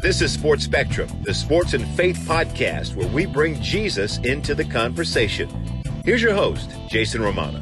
This is Sports Spectrum, the sports and faith podcast where we bring Jesus into the conversation. Here's your host, Jason Romano.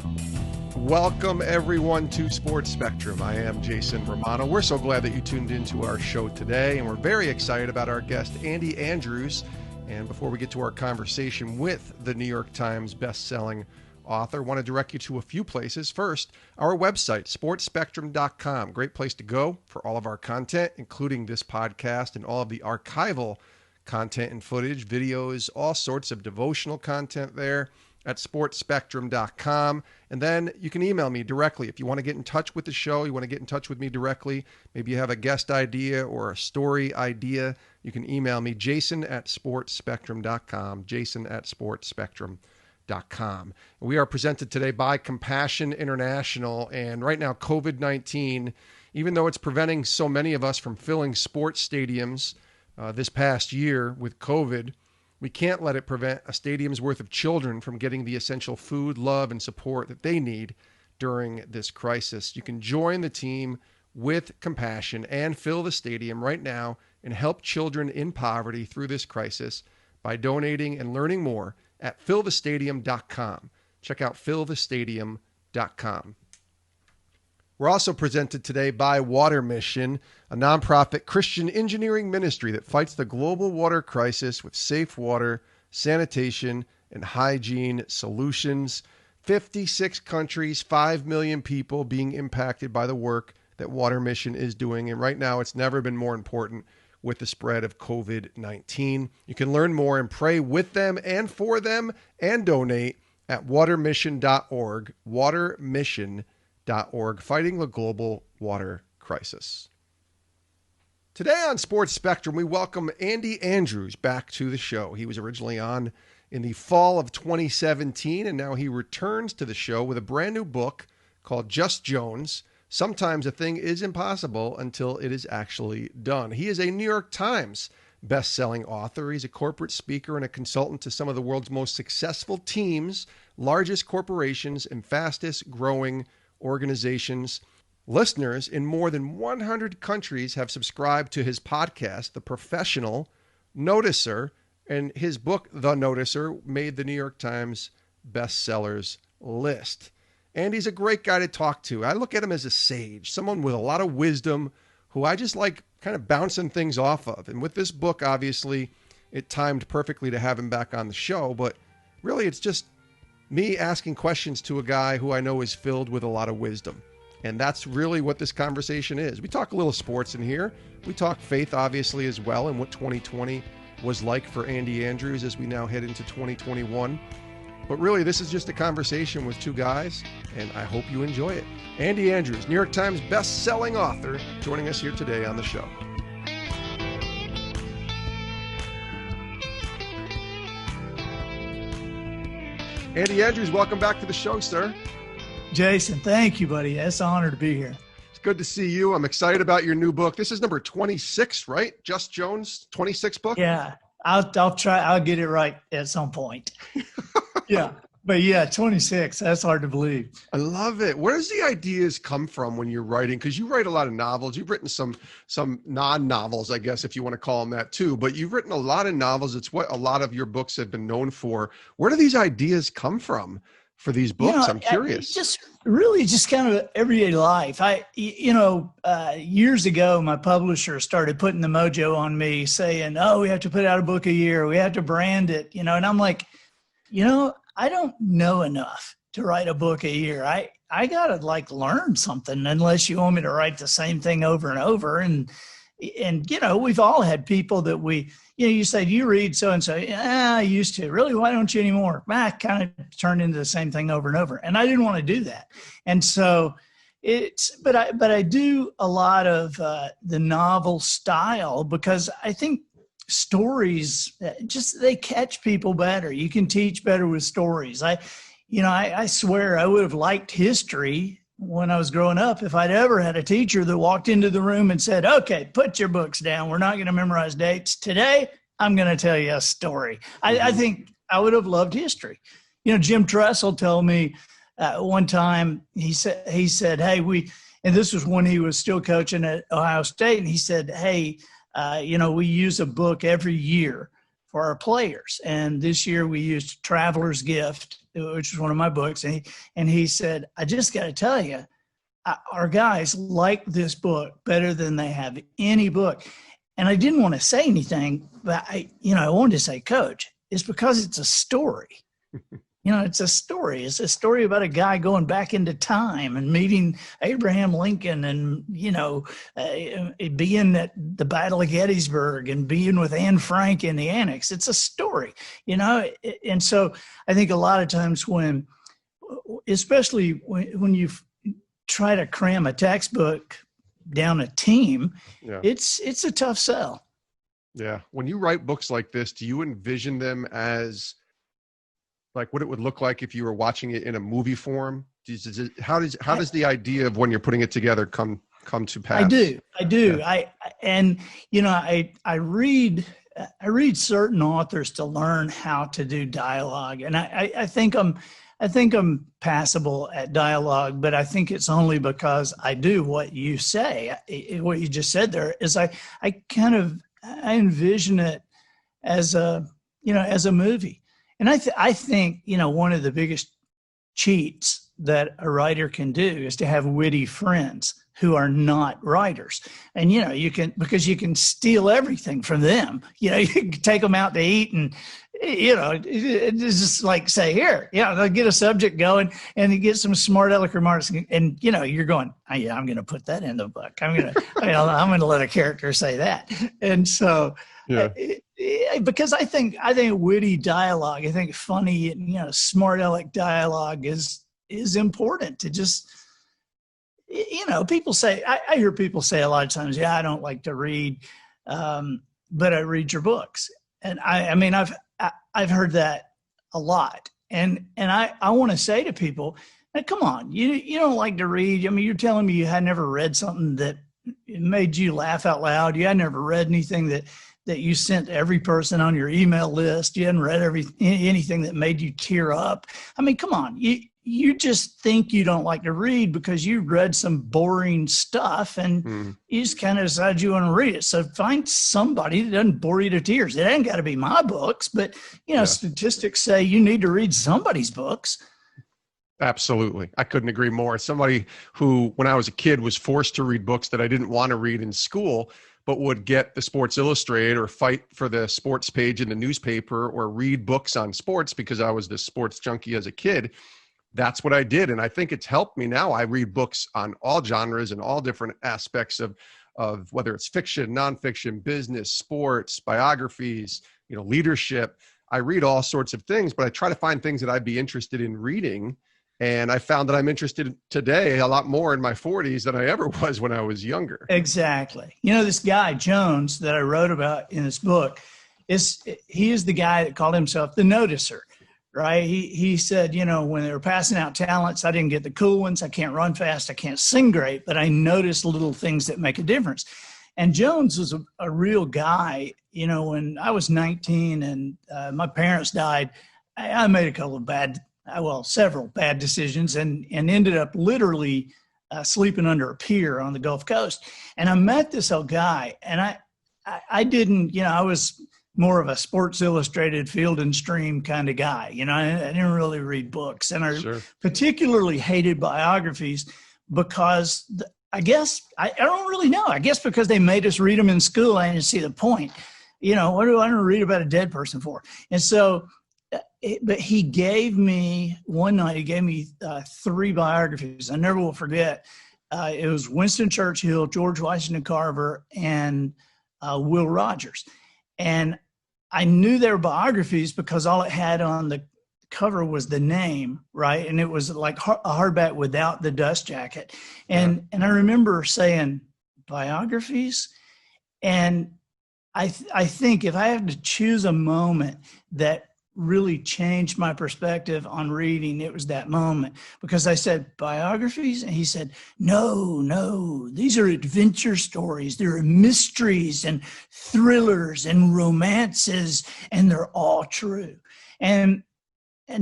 Welcome, everyone, to Sports Spectrum. I am Jason Romano. We're so glad that you tuned into our show today, and we're very excited about our guest, Andy Andrews. And before we get to our conversation with the New York Times bestselling author, I want to direct you to a few places. First, our website, sportspectrum.com. Great place to go for all of our content, including this podcast and all of the archival content and footage, videos, all sorts of devotional content there at sportspectrum.com. And then you can email me directly if you want to get in touch with the show, you want to get in touch with me directly. Maybe you have a guest idea or a story idea. You can email me, jason@sportspectrum.com, jason@sportspectrum.com. We are presented today by Compassion International. And right now, COVID-19, even though it's preventing so many of us from filling sports stadiums this past year with COVID, we can't let it prevent a stadium's worth of children from getting the essential food, love, and support that they need during this crisis. You can join the team with Compassion and fill the stadium right now and help children in poverty through this crisis by donating and learning more at fillthestadium.com. Check out fillthestadium.com. We're also presented today by Water Mission, a nonprofit Christian engineering ministry that fights the global water crisis with safe water, sanitation, and hygiene solutions. 56 countries, 5 million people being impacted by the work that Water Mission is doing. And right now, it's never been more important with the spread of COVID-19. You can learn more and pray with them and for them and donate at watermission.org, watermission.org, fighting the global water crisis. Today on Sports Spectrum, we welcome Andy Andrews back to the show. He was originally on in the fall of 2017, and now he returns to the show with a brand new book called Just Jones. Sometimes a thing is impossible until it is actually done. He is a New York Times best-selling author. He's a corporate speaker and a consultant to some of the world's most successful teams, largest corporations, and fastest-growing organizations. Listeners in more than 100 countries have subscribed to his podcast, The Professional Noticer, and his book, The Noticer, made the New York Times bestsellers list. And he's a great guy to talk to. I look at him as a sage, someone with a lot of wisdom who I just like kind of bouncing things off of. And with this book, obviously, it timed perfectly to have him back on the show. But really, it's just me asking questions to a guy who I know is filled with a lot of wisdom. And that's really what this conversation is. We talk a little sports in here. We talk faith, obviously, as well, and what 2020 was like for Andy Andrews as we now head into 2021. But really, this is just a conversation with two guys, and I hope you enjoy it. Andy Andrews, New York Times best-selling author, joining us here today on the show. Andy Andrews, welcome back to the show, sir. Jason, thank you, buddy. It's an honor to be here. It's good to see you. I'm excited about your new book. This is number 26, right? Just Jones, 26 book? Yeah, I'll try. I'll get it right at some point. Yeah. But yeah, 26. That's hard to believe. I love it. Where does the ideas come from when you're writing? Because you write a lot of novels. You've written some non-novels, I guess, if you want to call them that too. But you've written a lot of novels. It's what a lot of your books have been known for. Where do these ideas come from for these books? I'm curious. Just kind of everyday life. Years ago, my publisher started putting the mojo on me saying, oh, we have to put out a book a year. We have to brand it, and I'm like, I don't know enough to write a book a year. I got to learn something unless you want me to write the same thing over and over. And we've all had people that you say, do you read so-and-so? Yeah, I used to. Really? Why don't you anymore? I kind of turned into the same thing over and over. And I didn't want to do that. And so but I do a lot of the novel style because I think stories they catch people better. You can teach better with stories. I swear I would have liked history when I was growing up if I'd ever had a teacher that walked into the room and said, okay, put your books down. We're not going to memorize dates. Today, I'm going to tell you a story. I think I would have loved history. Jim Tressel told me one time, he said, hey, and this was when he was still coaching at Ohio State. And he said, hey, We use a book every year for our players. And this year we used Traveler's Gift, which is one of my books. And he said, I just got to tell you, our guys like this book better than they have any book. And I didn't want to say anything, but I wanted to say, Coach, it's because it's a story. It's a story. It's a story about a guy going back into time and meeting Abraham Lincoln and, being at the Battle of Gettysburg and being with Anne Frank in the Annex. It's a story, And so I think a lot of times especially when you try to cram a textbook down a team, it's a tough sell. Yeah. When you write books like this, do you envision them as like what it would look like if you were watching it in a movie form? How does the idea of when you're putting it together come to pass? I do. Yeah. I read certain authors to learn how to do dialogue, and I think I'm passable at dialogue, but I think it's only because I do what you say. What you just said there is I envision it as a movie. And I think, one of the biggest cheats that a writer can do is to have witty friends who are not writers. And, you can steal everything from them. You can take them out to eat and, it's just like say, here, they'll get a subject going and they get some smart aleck remarks. And, you're going, oh, yeah, I'm going to put that in the book. I'm going to let a character say that. And so, because I think witty dialogue, I think funny and, smart aleck dialogue is important to just, people say, I hear people say a lot of times, I don't like to read, but I read your books. And I've heard that a lot. And I want to say to people, now, come on, you don't like to read. You're telling me you had never read something that made you laugh out loud. You had never read anything that you sent every person on your email list. You hadn't read anything that made you tear up. Come on, you just think you don't like to read because you read some boring stuff and you just kind of decide you want to read it. So find somebody that doesn't bore you to tears. It ain't got to be my books, but statistics say you need to read somebody's books. Absolutely. I couldn't agree more. Somebody who, when I was a kid, was forced to read books that I didn't want to read in school, but would get the Sports Illustrated or fight for the sports page in the newspaper or read books on sports because I was the sports junkie as a kid. That's what I did. And I think it's helped me now. I read books on all genres and all different aspects of whether it's fiction, nonfiction, business, sports, biographies, leadership. I read all sorts of things, but I try to find things that I'd be interested in reading. And I found that I'm interested today a lot more in my 40s than I ever was when I was younger. Exactly. This guy, Jones, that I wrote about in this book, he is the guy that called himself the noticer, right? He said, when they were passing out talents, I didn't get the cool ones. I can't run fast. I can't sing great, but I noticed little things that make a difference. And Jones was a real guy. When I was 19 and my parents died, I made a couple of several bad decisions and ended up literally sleeping under a pier on the Gulf Coast. And I met this old guy, and I didn't, I was more of a Sports Illustrated Field and Stream kind of guy. I didn't really read books, and I particularly hated biographies because I guess, I don't really know. I guess because they made us read them in school, I didn't see the point. What do I want to read about a dead person for? And so, but he gave me, one night, he gave me 3 biographies. I never will forget. It was Winston Churchill, George Washington Carver, and Will Rogers. And I knew they were biographies because all it had on the cover was the name, right? And it was like a hardback without the dust jacket. And I remember saying, biographies? And I think if I had to choose a moment that really changed my perspective on reading, it was that moment, because I said, biographies? And he said, no, these are adventure stories. There are mysteries and thrillers and romances, and they're all true. And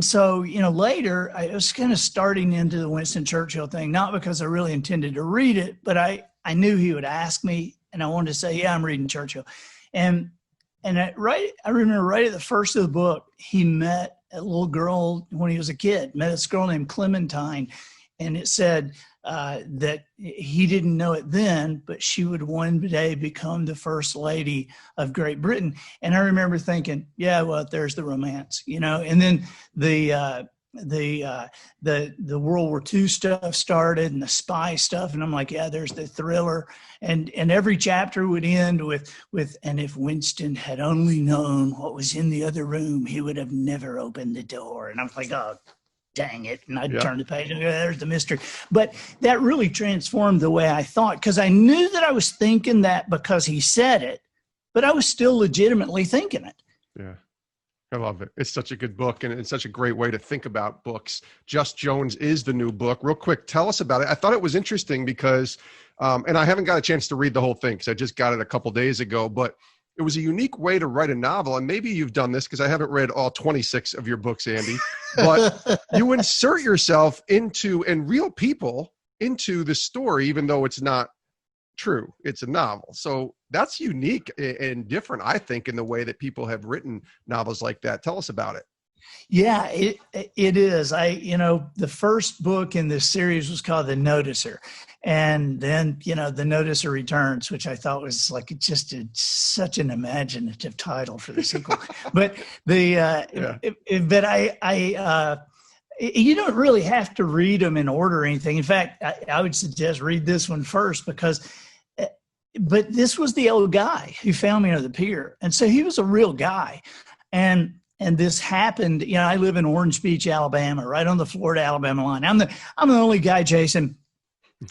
so, later I was kind of starting into the Winston Churchill thing, not because I really intended to read it, but I knew he would ask me, and I wanted to say, yeah, I'm reading Churchill. And I remember right at the first of the book, he met a little girl when he was a kid, met this girl named Clementine. And it said that he didn't know it then, but she would one day become the first lady of Great Britain. And I remember thinking, yeah, well, there's the romance, and then the World War II stuff started and the spy stuff. And I'm like, yeah, there's the thriller. And every chapter would end with, and if Winston had only known what was in the other room, he would have never opened the door. And I was like, oh, dang it. And I'd turn the page and go, there's the mystery. But that really transformed the way I thought, because I knew that I was thinking that because he said it, but I was still legitimately thinking it. Yeah. I love it. It's such a good book, and it's such a great way to think about books. Just Jones is the new book. Real quick, tell us about it. I thought it was interesting because, and I haven't got a chance to read the whole thing because I just got it a couple days ago, but it was a unique way to write a novel. And maybe you've done this because I haven't read all 26 of your books, Andy, but you insert yourself into, and real people into the story, even though it's not true. It's a novel. So that's unique and different, I think, in the way that people have written novels like that. Tell us about it. Yeah, it is. The first book in this series was called The Noticer. And then, The Noticer Returns, which I thought was like such an imaginative title for the sequel. But you don't really have to read them in order or anything. In fact, I would suggest read this one first but this was the old guy who found me on the pier. And so he was a real guy. And this happened, I live in Orange Beach, Alabama, right on the Florida-Alabama line. I'm the only guy, Jason,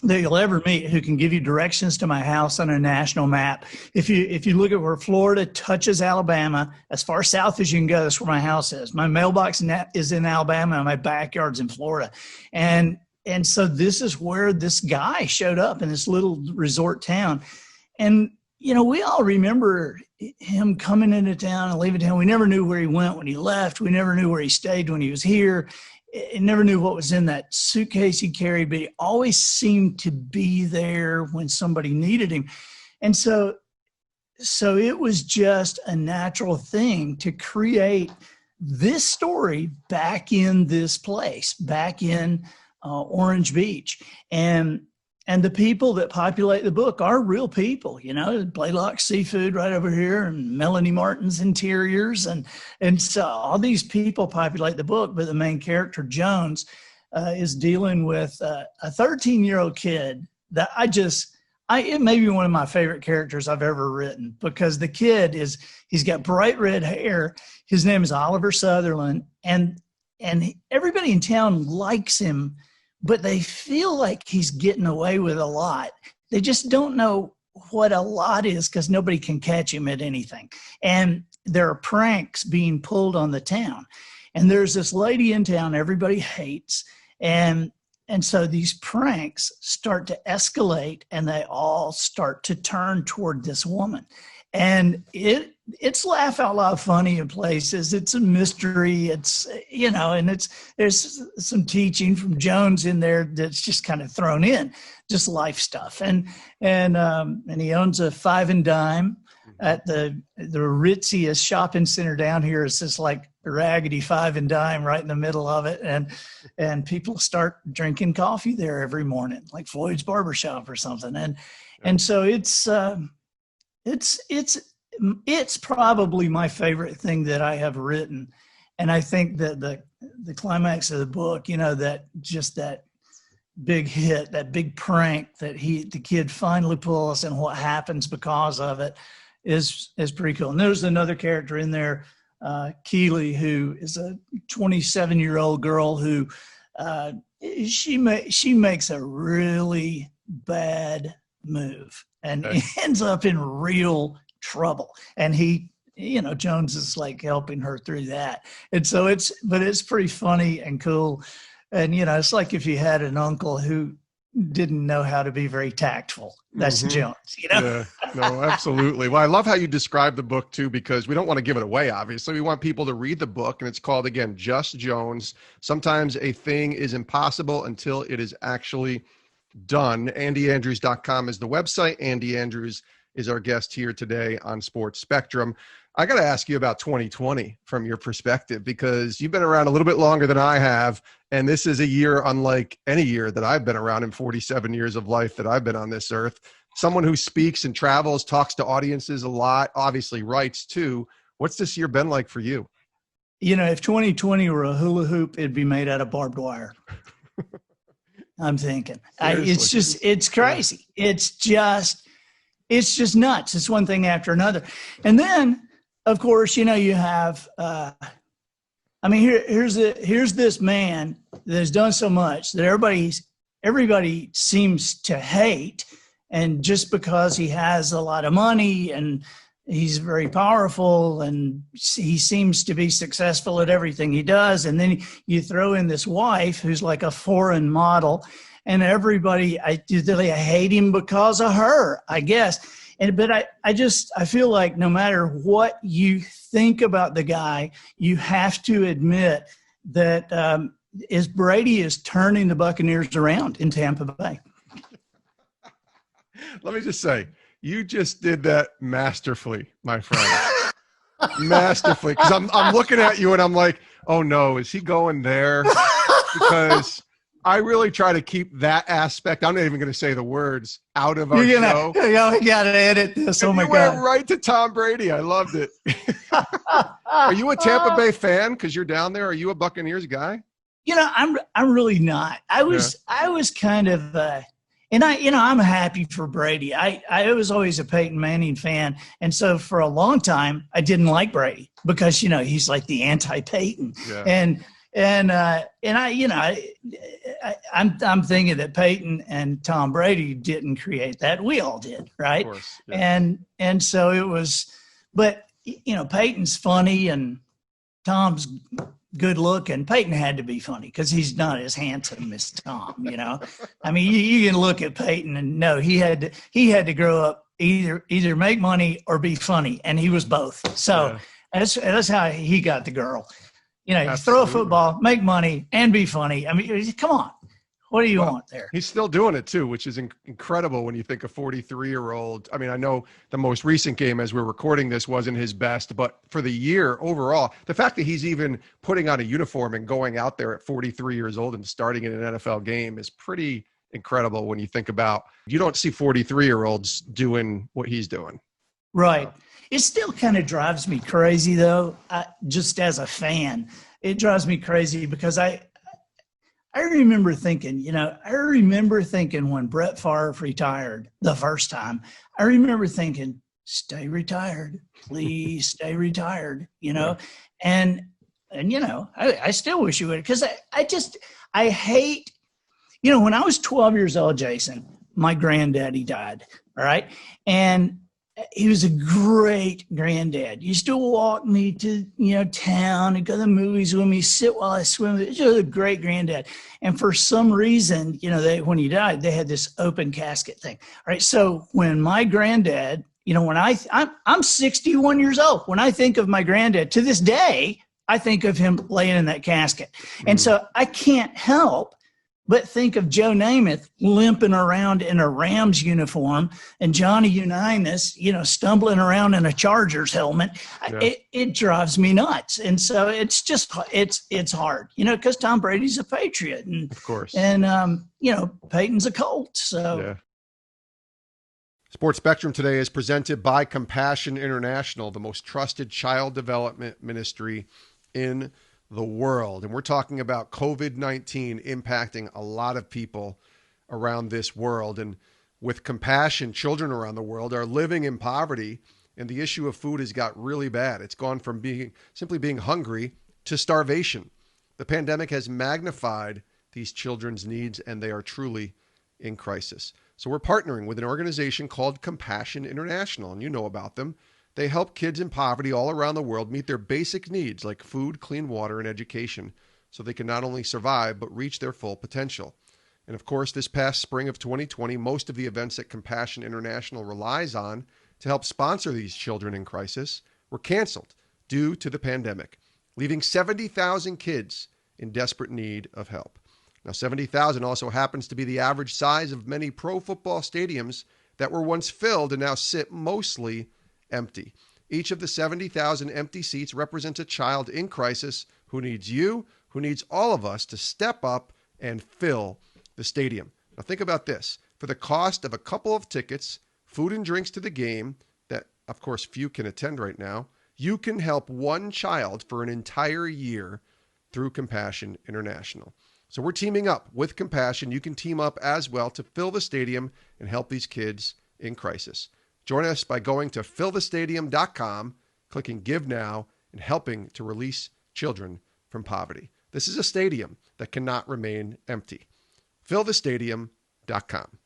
that you'll ever meet who can give you directions to my house on a national map. If you look at where Florida touches Alabama, as far south as you can go, that's where my house is. My mailbox is in Alabama and my backyard's in Florida. And so this is where this guy showed up in this little resort town. And, we all remember him coming into town and leaving town. We never knew where he went when he left. We never knew where he stayed when he was here. It never knew what was in that suitcase he carried, but he always seemed to be there when somebody needed him. And so it was just a natural thing to create this story back in this place, back in Orange Beach. And the people that populate the book are real people, Blaylock Seafood right over here and Melanie Martin's Interiors. And so all these people populate the book, but the main character, Jones, is dealing with a 13-year-old kid that it may be one of my favorite characters I've ever written, because the kid he's got bright red hair. His name is Oliver Sutherland, and everybody in town likes him, but they feel like he's getting away with a lot. They just don't know what a lot is because nobody can catch him at anything. And there are pranks being pulled on the town. And there's this lady in town everybody hates. And so these pranks start to escalate and they all start to turn toward this woman. And it's laugh out loud funny in places. It's a mystery. It's, and there's some teaching from Jones in there that's just kind of thrown in, just life stuff. And he owns a Five and Dime at the ritziest shopping center down here. It's just like a raggedy Five and Dime right in the middle of it. And people start drinking coffee there every morning, like Floyd's Barbershop or something. And so it's probably my favorite thing that I have written. And I think that the climax of the book, that big hit, that big prank that the kid finally pulls and what happens because of it is pretty cool. And there's another character in there, Keely, who is a 27-year-old girl who she makes a really bad move and ends up in real trouble. And Jones is like helping her through that. And so it's pretty funny and cool. And, it's like if you had an uncle who didn't know how to be very tactful. That's Jones, Yeah, no, absolutely. Well, I love how you describe the book too, because we don't want to give it away. Obviously, we want people to read the book, and it's called, again, Just Jones. Sometimes a thing is impossible until it is actually done. AndyAndrews.com is the website. Andy Andrews is our guest here today on Sports Spectrum. I got to ask you about 2020 from your perspective, because you've been around a little bit longer than I have, and this is a year unlike any year that I've been around in 47 years of life that I've been on this earth. Someone who speaks and travels, talks to audiences a lot, obviously writes too. What's this year been like for you? You know, if 2020 were a hula hoop, it'd be made out of barbed wire. I'm thinking. It's crazy. It's just nuts. It's one thing after another. And then, of course, you know, you have, here's this man that has done so much that everybody seems to hate. And just because he has a lot of money and he's very powerful and he seems to be successful at everything he does. And then you throw in this wife who's like a foreign model, and everybody, I hate him because of her, I guess. But I feel like no matter what you think about the guy, you have to admit that Brady is turning the Buccaneers around in Tampa Bay. Let me just say, you just did that masterfully, my friend. Masterfully. Because I'm looking at you and I'm like, oh no, is he going there? Because I really try to keep that aspect, I'm not even going to say the words, out of our show. You got to edit this. And oh my you God. went right to Tom Brady. I loved it. Are you a Tampa Bay fan because you're down there? Are you a Buccaneers guy? You know, I'm really not. I was kind of and I'm happy for Brady. I was always a Peyton Manning fan. And so for a long time, I didn't like Brady because, you know, he's like the anti-Peyton. Yeah. I'm thinking that Peyton and Tom Brady didn't create that. We all did, right? Of course, yeah. And so it was, but, you know, Peyton's funny and Tom's good looking. Peyton had to be funny because he's not as handsome as Tom, you know. I mean, you can look at Peyton and know he had to grow up either make money or be funny, and he was both. So that's how he got the girl. You know, you throw a football, make money, and be funny. I mean, come on. What do you want there? He's still doing it too, which is incredible when you think a 43-year-old. I mean, I know the most recent game as we're recording this wasn't his best, but for the year overall, the fact that he's even putting on a uniform and going out there at 43 years old and starting in an NFL game is pretty incredible when you think about, you don't see 43-year-olds doing what he's doing. Right. It still kind of drives me crazy, though, just as a fan. It drives me crazy because I remember thinking, when Brett Favre retired the first time, I remember thinking, stay retired, please stay retired, you know? Yeah. And you know, I still wish you would, because I hate, you know, when I was 12 years old, Jason, my granddaddy died, all right? And he was a great granddad. He used to walk me to, you know, town and go to the movies with me, sit while I swim. He was a great granddad. And for some reason, you know, when he died, they had this open casket thing. All right. So when my granddad, you know, when I'm 61 years old, when I think of my granddad to this day, I think of him laying in that casket. And so I can't help but think of Joe Namath limping around in a Rams uniform and Johnny Unitas, you know, stumbling around in a Chargers helmet. Yeah. It drives me nuts. And so it's just, it's hard, you know, because Tom Brady's a Patriot. And, of course. And, you know, Peyton's a Colt. So. Yeah. Sports Spectrum today is presented by Compassion International, the most trusted child development ministry in the world. And we're talking about COVID-19 impacting a lot of people around this world. And with compassion, children around the world are living in poverty, and the issue of food has got really bad. It's gone from simply being hungry to starvation. The pandemic has magnified these children's needs, and they are truly in crisis. So we're partnering with an organization called Compassion International, and you know about them. They help kids in poverty all around the world meet their basic needs like food, clean water, and education so they can not only survive but reach their full potential. And of course, this past spring of 2020, most of the events that Compassion International relies on to help sponsor these children in crisis were canceled due to the pandemic, leaving 70,000 kids in desperate need of help. Now, 70,000 also happens to be the average size of many pro football stadiums that were once filled and now sit mostly empty. Each of the 70,000 empty seats represents a child in crisis who needs you, who needs all of us to step up and fill the stadium. Now think about this. For the cost of a couple of tickets, food and drinks to the game, that of course few can attend right now, you can help one child for an entire year through Compassion International. So we're teaming up with Compassion. You can team up as well to fill the stadium and help these kids in crisis. Join us by going to fillthestadium.com, clicking Give Now, and helping to release children from poverty. This is a stadium that cannot remain empty. Fillthestadium.com.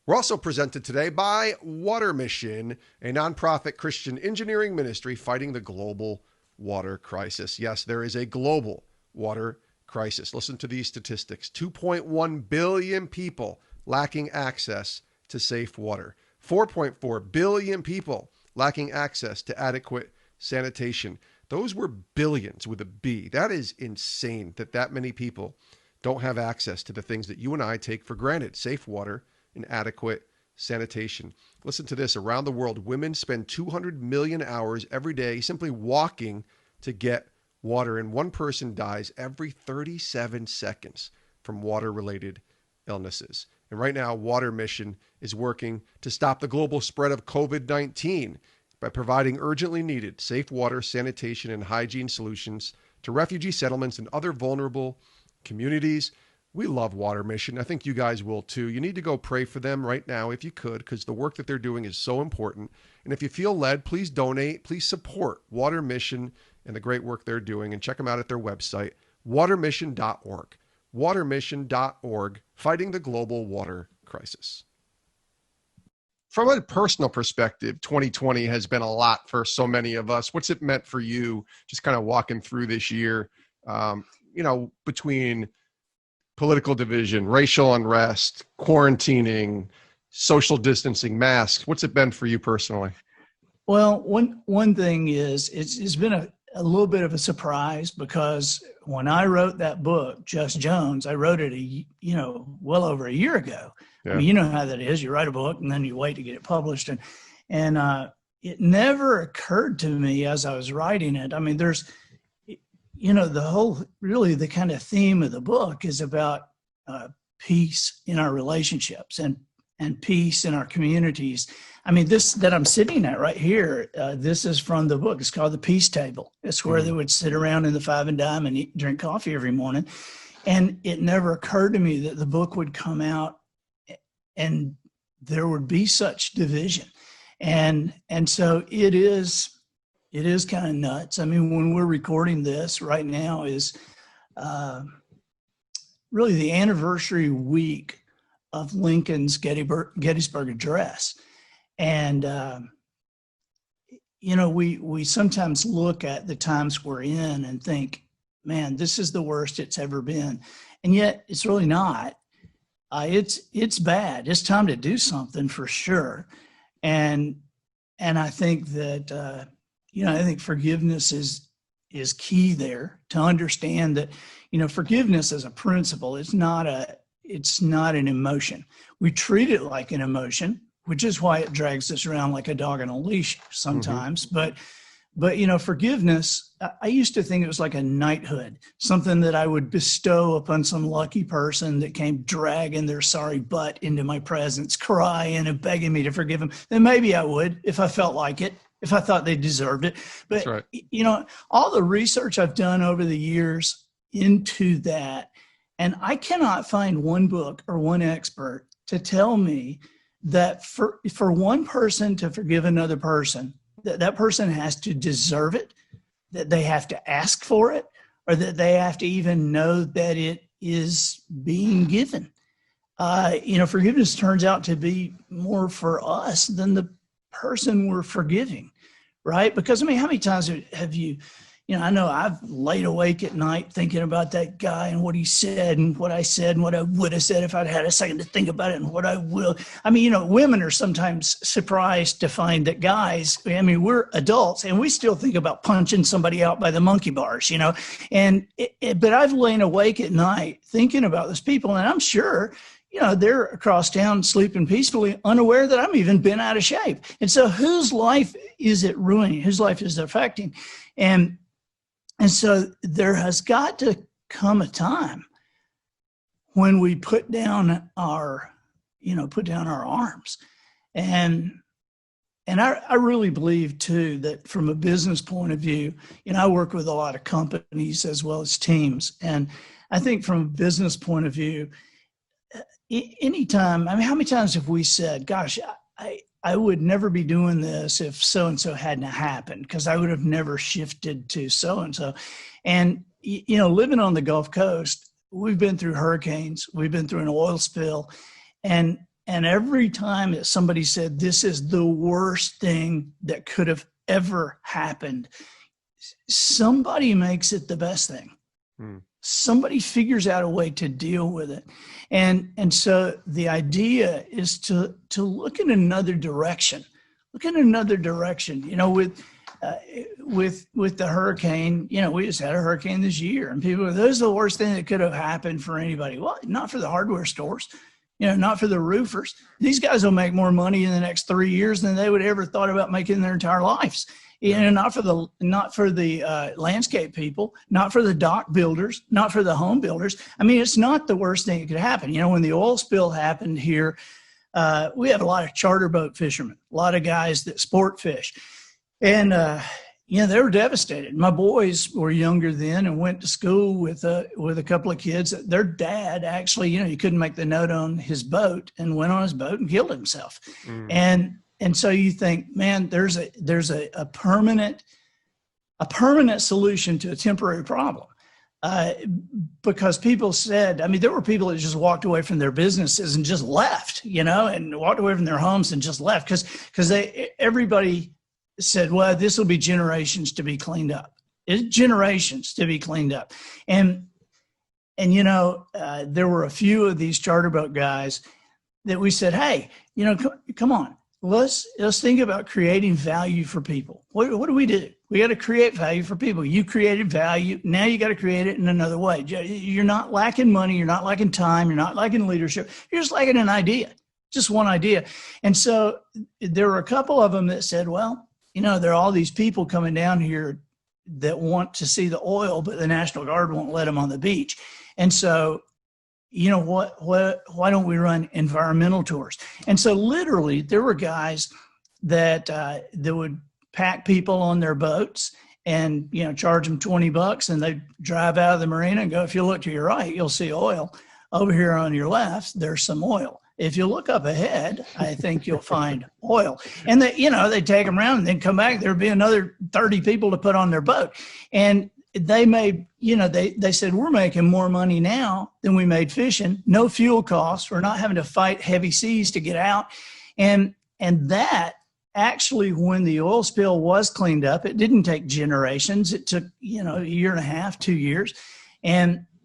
We're also presented today by Water Mission, a nonprofit Christian engineering ministry fighting the global water crisis. Yes, there is a global water crisis. Listen to these statistics. 2.1 billion people lacking access to safe water. 4.4 billion people lacking access to adequate sanitation. Those were billions with a B. That is insane that many people don't have access to the things that you and I take for granted. Safe water and adequate sanitation. Listen to this. Around the world, women spend 200 million hours every day simply walking to get water, and one person dies every 37 seconds from water-related illnesses. And right now, Water Mission is working to stop the global spread of COVID-19 by providing urgently needed safe water, sanitation, and hygiene solutions to refugee settlements and other vulnerable communities. We love Water Mission. I think you guys will too. You need to go pray for them right now if you could, because the work that they're doing is so important. And if you feel led, please donate. Please support Water Mission and the great work they're doing, and check them out at their website, watermission.org. Watermission.org, fighting the global water crisis. From a personal perspective, 2020 has been a lot for so many of us. What's it meant for you, just kind of walking through this year, between political division, racial unrest, quarantining, social distancing, masks? What's it been for you personally? Well, one thing is it's been a little bit of a surprise, because when I wrote that book, Just Jones, I wrote it well over a year ago. Yeah. I mean, you know how that is. You write a book and then you wait to get it published, and it never occurred to me as I was writing it. I mean, there's the kind of theme of the book is about peace in our relationships and peace in our communities. I mean, this that I'm sitting at right here, this is from the book. It's called The Peace Table. It's where they would sit around in the Five and Dime and drink coffee every morning. And it never occurred to me that the book would come out and there would be such division. And so it is kind of nuts. I mean, when we're recording this right now is really the anniversary week of Lincoln's Gettysburg Address. And, we sometimes look at the times we're in and think, man, this is the worst it's ever been. And yet it's really not. It's bad. It's time to do something for sure. And I think that, I think forgiveness is key there, to understand that, forgiveness as a principle is it's not an emotion. We treat it like an emotion, which is why it drags us around like a dog on a leash sometimes. Mm-hmm. But forgiveness, I used to think it was like a knighthood, something that I would bestow upon some lucky person that came dragging their sorry butt into my presence, crying and begging me to forgive them. Then maybe I would, if I felt like it, if I thought they deserved it. But, right. All the research I've done over the years into that, and I cannot find one book or one expert to tell me that for one person to forgive another person, that person has to deserve it, that they have to ask for it, or that they have to even know that it is being given. Forgiveness turns out to be more for us than the person we're forgiving, right? Because, I mean, how many times have you, I know I've laid awake at night thinking about that guy and what he said and what I said and what I would have said if I'd had a second to think about it and what I will. I mean, women are sometimes surprised to find that guys, we're adults and we still think about punching somebody out by the monkey bars, but I've lain awake at night thinking about those people. And I'm sure, they're across town sleeping peacefully, unaware that I'm even been out of shape. And so whose life is it ruining? Whose life is it affecting? And so there has got to come a time when we put down our arms. And I really believe too, that from a business point of view, I work with a lot of companies as well as teams. And I think from a business point of view, anytime, how many times have we said, gosh, I would never be doing this if so-and-so hadn't happened, because I would have never shifted to so-and-so. And, living on the Gulf Coast, we've been through hurricanes, we've been through an oil spill, and every time that somebody said, this is the worst thing that could have ever happened, somebody makes it the best thing. Somebody figures out a way to deal with it. And so the idea is to look in another direction. Look in another direction. With the hurricane, we just had a hurricane this year, and people, this is the worst thing that could have happened for anybody. Well, not for the hardware stores, not for the roofers. These guys will make more money in the next 3 years than they would ever thought about making in their entire lives. Not for the landscape people, not for the dock builders, not for the home builders. It's not the worst thing that could happen. When the oil spill happened here, we have a lot of charter boat fishermen, a lot of guys that sport fish. And, they were devastated. My boys were younger then and went to school with a couple of kids. Their dad actually, he couldn't make the note on his boat and went on his boat and killed himself. And so you think, man, there's a permanent solution to a temporary problem. Because people said, there were people that just walked away from their businesses and just left, and walked away from their homes and just left because everybody said, well, this will be generations to be cleaned up. It's generations to be cleaned up. And there were a few of these charter boat guys that we said, hey, come on. Let's think about creating value for people. What do? We got to create value for people. You created value. Now you got to create it in another way. You're not lacking money. You're not lacking time. You're not lacking leadership. You're just lacking an idea, just one idea. And so there were a couple of them that said, well, there are all these people coming down here that want to see the oil, but the National Guard won't let them on the beach. And so, why don't we run environmental tours? And so literally there were guys that would pack people on their boats and, charge them $20, and they'd drive out of the marina and go, if you look to your right, you'll see oil. Over here on your left, there's some oil. If you look up ahead, I think you'll find oil. And they take them around and then come back. There'd be another 30 people to put on their boat. And they made, they said, we're making more money now than we made fishing. No fuel costs. We're not having to fight heavy seas to get out. And that actually, when the oil spill was cleaned up, it didn't take generations. It took, a year and a half, 2 years.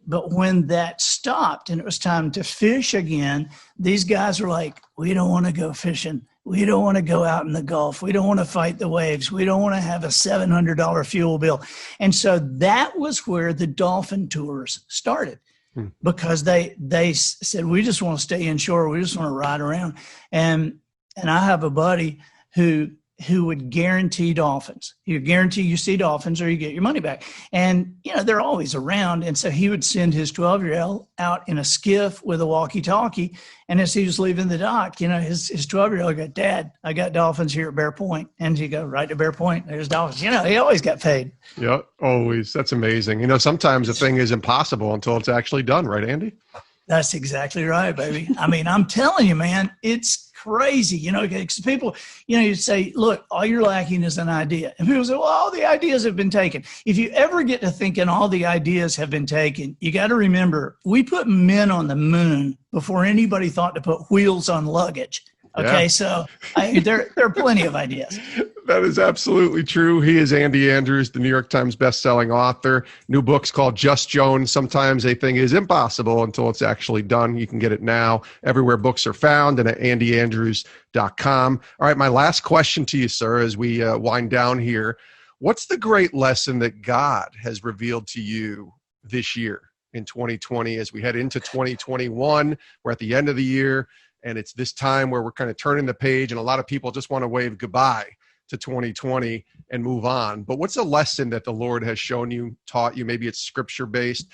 But when that stopped and it was time to fish again, these guys were like, we don't want to go fishing. We don't want to go out in the Gulf. We don't want to fight the waves. We don't want to have a $700 fuel bill. And so that was where the dolphin tours started, because they said, we just want to stay inshore. We just want to ride around. And I have a buddy who would guarantee dolphins. He would guarantee you see dolphins or you get your money back. And, they're always around. And so he would send his 12-year-old out in a skiff with a walkie-talkie. And as he was leaving the dock, his 12-year-old go, Dad, I got dolphins here at Bear Point. And he'd go right to Bear Point. There's dolphins. He always got paid. Yeah, always. That's amazing. Sometimes a thing is impossible until it's actually done, right, Andy? That's exactly right, baby. I'm telling you, man, it's crazy, because people, you say, look, all you're lacking is an idea. And people say, well, all the ideas have been taken. If you ever get to thinking all the ideas have been taken, you got to remember, we put men on the moon before anybody thought to put wheels on luggage. Okay, yeah. So there are plenty of ideas. That is absolutely true. He is Andy Andrews, the New York Times bestselling author. New book's called Just Jones. Sometimes a thing is impossible until it's actually done. You can get it now everywhere books are found and at andyandrews.com. All right, my last question to you, sir, as we wind down here. What's the great lesson that God has revealed to you this year in 2020 as we head into 2021. We're at the end of the year, and it's this time where we're kind of turning the page, and a lot of people just want to wave goodbye to 2020 and move on. But what's a lesson that the Lord has shown you, taught you? Maybe it's scripture based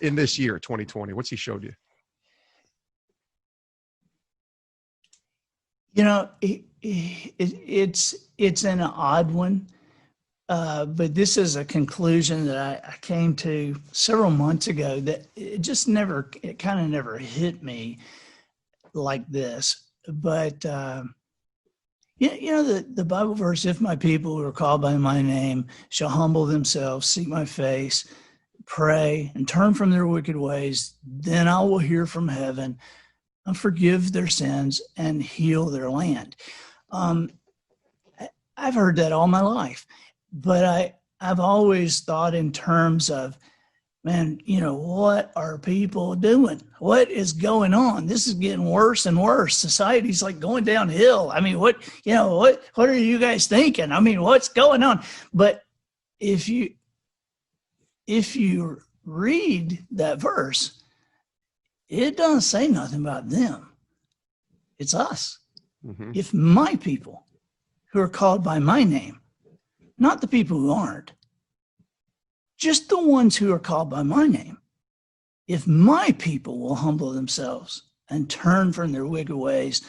in this year, 2020. What's he showed you? You know, it's an odd one, but this is a conclusion that I came to several months ago that it kind of never hit me like this. But the Bible verse, if my people who are called by my name shall humble themselves, seek my face, pray, and turn from their wicked ways, then I will hear from heaven and forgive their sins and heal their land. I've heard that all my life, but I've always thought in terms of, man, what are people doing? What is going on? This is getting worse and worse. Society's like going downhill. I mean, what are you guys thinking? I mean, what's going on? But if you read that verse, it doesn't say nothing about them. It's us. Mm-hmm. If my people who are called by my name, not the people who aren't, just the ones who are called by my name, if my people will humble themselves and turn from their wicked ways,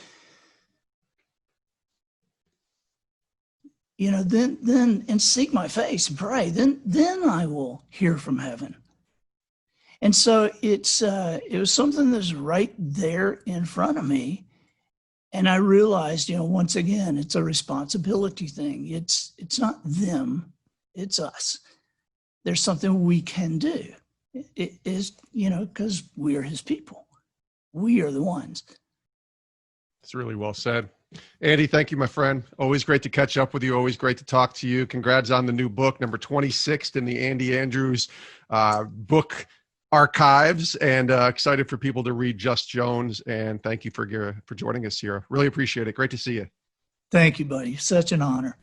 then and seek my face and pray, then I will hear from heaven. And so it was something that's right there in front of me. And I realized, once again, it's a responsibility thing. It's not them, it's us. There's something we can do. It is, because we are his people. We are the ones. It's really well said. Andy, thank you, my friend. Always great to catch up with you. Always great to talk to you. Congrats on the new book, number 26 in the Andy Andrews book archives, and excited for people to read Just Jones. And thank you for joining us here. Really appreciate it. Great to see you. Thank you, buddy. Such an honor.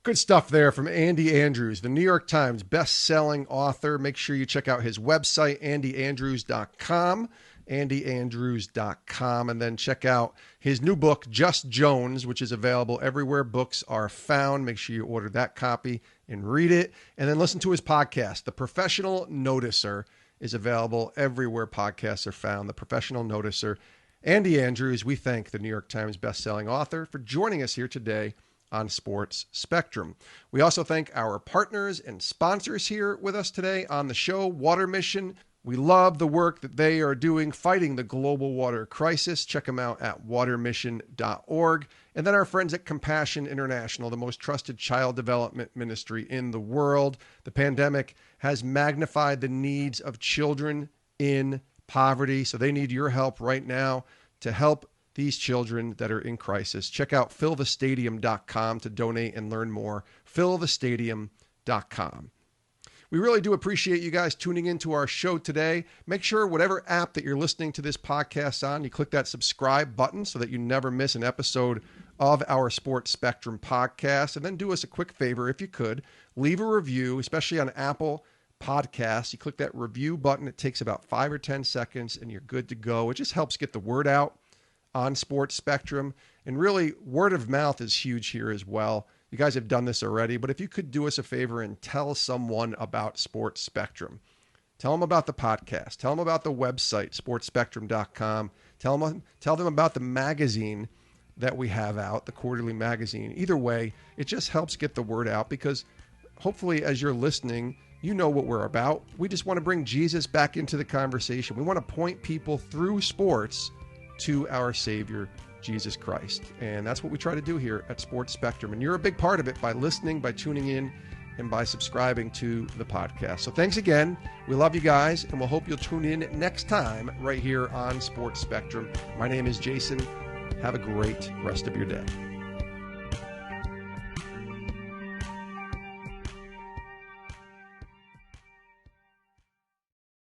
Good stuff there from Andy Andrews, the New York Times best-selling author. Make sure you check out his website, andyandrews.com, andyandrews.com, and then check out his new book, Just Jones, which is available everywhere books are found. Make sure you order that copy and read it, and then listen to his podcast. The Professional Noticer is available everywhere podcasts are found. The Professional Noticer. Andy Andrews, we thank the New York Times best-selling author for joining us here today on Sports Spectrum. We also thank our partners and sponsors here with us today on the show, Water Mission. We love the work that they are doing fighting the global water crisis. Check them out at watermission.org. And then our friends at Compassion International, the most trusted child development ministry in the world. The pandemic has magnified the needs of children in poverty, so they need your help right now to help these children that are in crisis. Check out fillthestadium.com to donate and learn more. fillthestadium.com. We really do appreciate you guys tuning into our show today. Make sure whatever app that you're listening to this podcast on, you click that subscribe button so that you never miss an episode of our Sports Spectrum podcast. And then do us a quick favor, if you could, leave a review, especially on Apple Podcasts. You click that review button. It takes about 5 or 10 seconds and you're good to go. It just helps get the word out on Sports Spectrum. And really, word of mouth is huge here as well. You guys have done this already, but if you could do us a favor and tell someone about Sports Spectrum. Tell them about the podcast. Tell them about the website, sportspectrum.com. Tell them about the magazine that we have out, the quarterly magazine. Either way, it just helps get the word out because hopefully as you're listening, you know what we're about. We just want to bring Jesus back into the conversation. We want to point people through sports to our Savior, Jesus Christ. And that's what we try to do here at Sports Spectrum. And you're a big part of it by listening, by tuning in, and by subscribing to the podcast. So thanks again. We love you guys, and we'll hope you'll tune in next time right here on Sports Spectrum. My name is Jason. Have a great rest of your day.